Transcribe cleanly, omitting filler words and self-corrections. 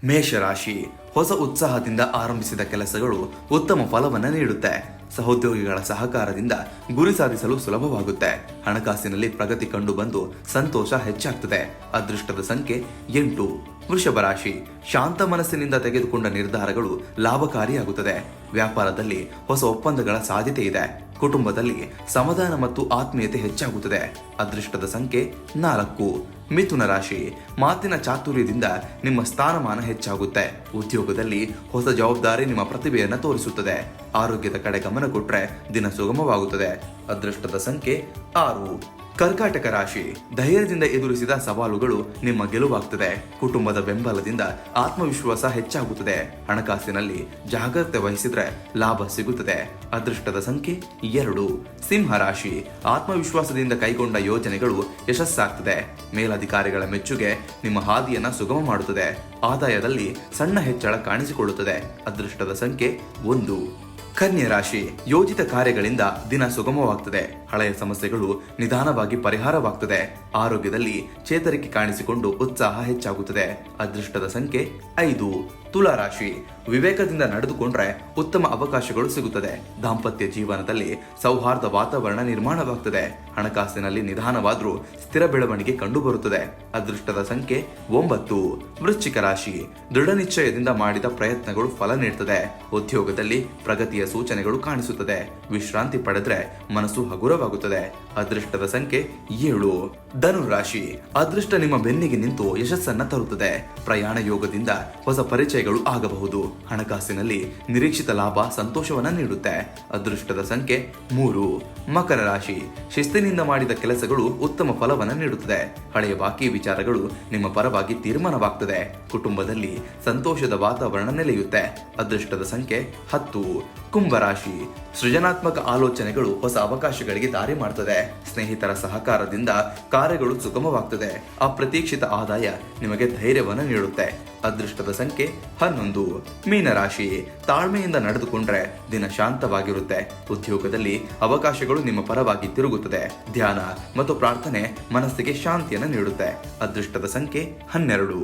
ಮೇಷರಾಶಿ, ಹೊಸ ಉತ್ಸಾಹದಿಂದ ಆರಂಭಿಸಿದ ಕೆಲಸಗಳು ಉತ್ತಮ ಫಲವನ್ನು ನೀಡುತ್ತೆ. ಸಹೋದ್ಯೋಗಿಗಳ ಸಹಕಾರದಿಂದ ಗುರಿ ಸಾಧಿಸಲು ಸುಲಭವಾಗುತ್ತೆ. ಹಣಕಾಸಿನಲ್ಲಿ ಪ್ರಗತಿ ಕಂಡು ಬಂದು ಸಂತೋಷ ಹೆಚ್ಚಾಗ್ತದೆ. ಅದೃಷ್ಟದ ಸಂಖ್ಯೆ 8. ವೃಷಭ ರಾಶಿ, ಶಾಂತ ಮನಸ್ಸಿನಿಂದ ತೆಗೆದುಕೊಂಡ ನಿರ್ಧಾರಗಳು ಲಾಭಕಾರಿಯಾಗುತ್ತದೆ. ವ್ಯಾಪಾರದಲ್ಲಿ ಹೊಸ ಒಪ್ಪಂದಗಳ ಸಾಧ್ಯತೆ ಇದೆ. ಕುಟುಂಬದಲ್ಲಿ ಸಮಾಧಾನ ಮತ್ತು ಆತ್ಮೀಯತೆ ಹೆಚ್ಚಾಗುತ್ತದೆ. ಅದೃಷ್ಟದ ಸಂಖ್ಯೆ 4. ಮಿಥುನ ರಾಶಿ, ಮಾತಿನ ಚಾತುರ್ಯದಿಂದ ನಿಮ್ಮ ಸ್ಥಾನಮಾನ ಹೆಚ್ಚಾಗುತ್ತೆ. ಉದ್ಯೋಗದಲ್ಲಿ ಹೊಸ ಜವಾಬ್ದಾರಿ ನಿಮ್ಮ ಪ್ರತಿಭೆಯನ್ನು ತೋರಿಸುತ್ತದೆ. ಆರೋಗ್ಯದ ಕಡೆ ಗಮನ ಕೊಟ್ಟರೆ ದಿನ ಸುಗಮವಾಗುತ್ತದೆ. ಅದೃಷ್ಟದ ಸಂಖ್ಯೆ 6. ಕರ್ಕಾಟಕ ರಾಶಿ, ಧೈರ್ಯದಿಂದ ಎದುರಿಸಿದ ಸವಾಲುಗಳು ನಿಮ್ಮ ಗೆಲುವಾಗ್ತದೆ. ಕುಟುಂಬದ ಬೆಂಬಲದಿಂದ ಆತ್ಮವಿಶ್ವಾಸ ಹೆಚ್ಚಾಗುತ್ತದೆ. ಹಣಕಾಸಿನಲ್ಲಿ ಜಾಗ್ರತೆ ವಹಿಸಿದ್ರೆ ಲಾಭ ಸಿಗುತ್ತದೆ. ಅದೃಷ್ಟದ ಸಂಖ್ಯೆ 2. ಸಿಂಹ ರಾಶಿ, ಆತ್ಮವಿಶ್ವಾಸದಿಂದ ಕೈಗೊಂಡ ಯೋಜನೆಗಳು ಯಶಸ್ಸಾಗ್ತದೆ. ಮೇಲಧಿಕಾರಿಗಳ ಮೆಚ್ಚುಗೆ ನಿಮ್ಮ ಹಾದಿಯನ್ನ ಸುಗಮ ಮಾಡುತ್ತದೆ. ಆದಾಯದಲ್ಲಿ ಸಣ್ಣ ಹೆಚ್ಚಳ ಕಾಣಿಸಿಕೊಳ್ಳುತ್ತದೆ. ಅದೃಷ್ಟದ ಸಂಖ್ಯೆ 1. ಕನ್ಯಾ ರಾಶಿ, ಯೋಜಿತ ಕಾರ್ಯಗಳಿಂದ ದಿನ ಸುಗಮವಾಗ್ತದೆ. ಹಳೆಯ ಸಮಸ್ಯೆಗಳು ನಿಧಾನವಾಗಿ ಪರಿಹಾರವಾಗ್ತದೆ. ಆರೋಗ್ಯದಲ್ಲಿ ಚೇತರಿಕೆ ಕಾಣಿಸಿಕೊಂಡು ಉತ್ಸಾಹ ಹೆಚ್ಚಾಗುತ್ತದೆ. ಅದೃಷ್ಟದ ಸಂಖ್ಯೆ 5. ತುಲಾ ರಾಶಿ, ವಿವೇಕದಿಂದ ನಡೆದುಕೊಂಡ್ರೆ ಉತ್ತಮ ಅವಕಾಶಗಳು ಸಿಗುತ್ತದೆ. ದಾಂಪತ್ಯ ಜೀವನದಲ್ಲಿ ಸೌಹಾರ್ದ ವಾತಾವರಣ ನಿರ್ಮಾಣವಾಗ್ತದೆ. ಹಣಕಾಸಿನಲ್ಲಿ ನಿಧಾನವಾದ್ರೂ ಸ್ಥಿರ ಬೆಳವಣಿಗೆ ಕಂಡುಬರುತ್ತದೆ. ಅದೃಷ್ಟದ ಸಂಖ್ಯೆ 9. ವೃಶ್ಚಿಕ ರಾಶಿ, ದೃಢ ನಿಶ್ಚಯದಿಂದ ಮಾಡಿದ ಪ್ರಯತ್ನಗಳು ಫಲ ನೀಡುತ್ತದೆ. ಉದ್ಯೋಗದಲ್ಲಿ ಪ್ರಗತಿಯ ಸೂಚನೆಗಳು ಕಾಣಿಸುತ್ತದೆ. ವಿಶ್ರಾಂತಿ ಪಡೆದ್ರೆ ಮನಸ್ಸು ಹಗುರವಾಗುತ್ತದೆ. ಅದೃಷ್ಟದ ಸಂಖ್ಯೆ 7. ಧನು ರಾಶಿ, ಅದೃಷ್ಟ ನಿಮ್ಮ ಬೆನ್ನಿಗೆ ನಿಂತು ಯಶಸ್ಸನ್ನ ತರುತ್ತದೆ. ಪ್ರಯಾಣ ಯೋಗದಿಂದ ಹೊಸ ಪರಿಚಯಗಳು ಆಗಬಹುದು. ಹಣಕಾಸಿನಲ್ಲಿ ನಿರೀಕ್ಷಿತ ಲಾಭ ಸಂತೋಷವನ್ನ ನೀಡುತ್ತೆ. ಅದೃಷ್ಟದ ಸಂಖ್ಯೆ 3. ಮಕರ ರಾಶಿ, ಶಿಸ್ತಿನಿಂದ ಮಾಡಿದ ಕೆಲಸಗಳು ಉತ್ತಮ ಫಲವನ್ನ ನೀಡುತ್ತದೆ. ಹಳೆಯ ಬಾಕಿ ವಿಚಾರಗಳು ನಿಮ್ಮ ಪರವಾಗಿ ತೀರ್ಮಾನವಾಗ್ತದೆ. ಕುಟುಂಬದಲ್ಲಿ ಸಂತೋಷದ ವಾತಾವರಣ ನೆಲೆಯುತ್ತೆ. ಅದೃಷ್ಟದ ಸಂಖ್ಯೆ 10. ಕುಂಭರಾಶಿ, ಸೃಜನಾತ್ಮಕ ಆಲೋಚನೆಗಳು ಹೊಸ ಅವಕಾಶಗಳಿಗೆ ದಾರಿ ಮಾಡ್ತದೆ. ಸ್ನೇಹಿತರ ಸಹಕಾರದಿಂದ ಕಾರ್ಯಗಳು ಸುಗಮವಾಗ್ತದೆ. ಅಪ್ರತೀಕ್ಷಿತ ಆದಾಯ ನಿಮಗೆ ಧೈರ್ಯವನ್ನು ನೀಡುತ್ತೆ. ಅದೃಷ್ಟದ ಸಂಖ್ಯೆ 11. ಮೀನರಾಶಿ, ತಾಳ್ಮೆಯಿಂದ ನಡೆದುಕೊಂಡ್ರೆ ದಿನ ಶಾಂತವಾಗಿರುತ್ತೆ. ಉದ್ಯೋಗದಲ್ಲಿ ಅವಕಾಶಗಳು ನಿಮ್ಮ ಪರವಾಗಿ ತಿರುಗುತ್ತದೆ. ಧ್ಯಾನ ಮತ್ತು ಪ್ರಾರ್ಥನೆ ಮನಸ್ಸಿಗೆ ಶಾಂತಿಯನ್ನು ನೀಡುತ್ತೆ. ಅದೃಷ್ಟದ ಸಂಖ್ಯೆ 12.